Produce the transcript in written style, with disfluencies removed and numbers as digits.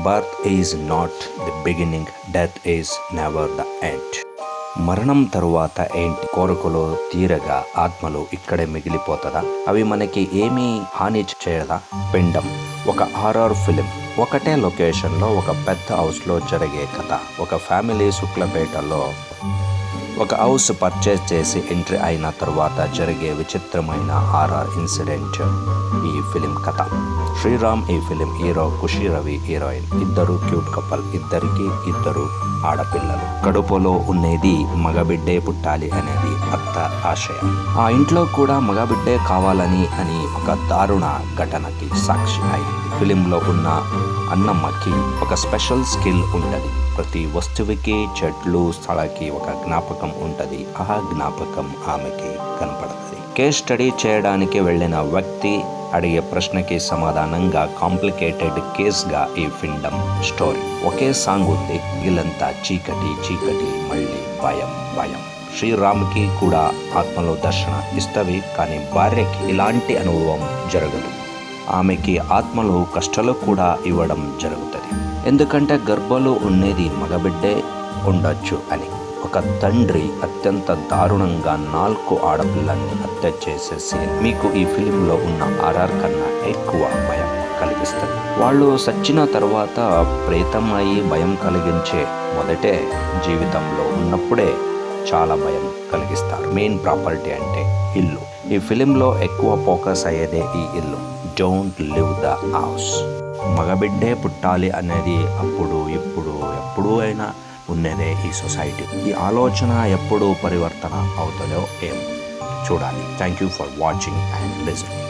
Birth is not the beginning, death is never the end. మరణం తరువాత ఏంటి? కోరికలు తీరగా ఆత్మలు ఇక్కడే మిగిలిపోతుందా? అవి మనకి ఏమీ హాని చేయదా? పిండం ఒక హారర్ ఫిలిం. ఒకటే లొకేషన్లో ఒక పెద్ద హౌస్లో జరిగే కథ. ఒక ఫ్యామిలీ శుక్లపేటలో ఒక హౌస్ పర్చేజ్ చేసి ఎంట్రీ అయిన తర్వాత జరిగే విచిత్రమైన హారర్ ఇన్సిడెంట్ ఈ ఫిలిం కథ. శ్రీరామ్ ఈ ఫిలిం హీరో, ఖుషి రవి హీరోయిన్. ఇద్దరు క్యూట్ కపుల్, ఇద్దరికి ఇద్దరు ఆడపిల్లలు. కడుపులో ఉన్నది మగబిడ్డే పుట్టాలి అనేది అత్త ఆశయం. ఆ ఇంట్లో కూడా మగబిడ్డే కావాలని అని ఒక దారుణ ఘటనకి సాక్షి అయింది. ఫిలింలో ఉన్న అన్నమ్మకి ఒక స్పెషల్ స్కిల్ ఉంటుంది. ప్రతి వస్తువుకి, చెట్లు, స్థలకి ఒక జ్ఞాపకం ఉంటుంది. ఆ జ్ఞాపకం ఆమెకి కనపడుతుంది. కేస్ స్టడీ చేయడానికి వెళ్ళిన వ్యక్తి అడిగే ప్రశ్నకి సమాధానంగా కాంప్లికేటెడ్ కేస్గా ఈ పిండం స్టోరీ. ఒకే సాంగ్ ఉంది, ఇల్లంతా చీకటి చీకటి, మళ్ళీ భయం భయం. శ్రీరామ్కి కూడా ఆత్మలో దర్శన ఇస్తవి, కానీ భార్యకి ఇలాంటి అనుభవం జరగదు. ఆమెకి ఆత్మలు కష్టాలు కూడా ఇవ్వడం జరుగుతుంది. ఎందుకంటే గర్భంలో ఉన్నది మగబిడ్డే ఉండొచ్చు అని. ఒక తండ్రి అత్యంత దారుణంగా 4 ఆడపిల్లల్ని హత్య చేసేసి మీకు ఈ ఫిలింలో ఉన్న ఆర్ఆర్ కన్నా ఎక్కువ భయం కలిగిస్తుంది. వాళ్ళు సచ్చిన తర్వాత ప్రేతం అయి భయం కలిగించే మొదటే జీవితంలో ఉన్నప్పుడే చాలా భయం కలిగిస్తారు. మెయిన్ ప్రాపర్టీ అంటే ఇల్లు. ఈ ఫిలింలో ఎక్కువ ఫోకస్ అయ్యేదే ఈ ఇల్లు. Don't leave the house. మగబిడ్డే పుట్టాలి అనేది అప్పుడు ఇప్పుడు ఎప్పుడూ అయినా ఉన్నదే ఈ సొసైటీ. ఈ ఆలోచన ఎప్పుడు పరివర్తన అవుతుందో ఏం చూడాలి. Thank you for watching and listening.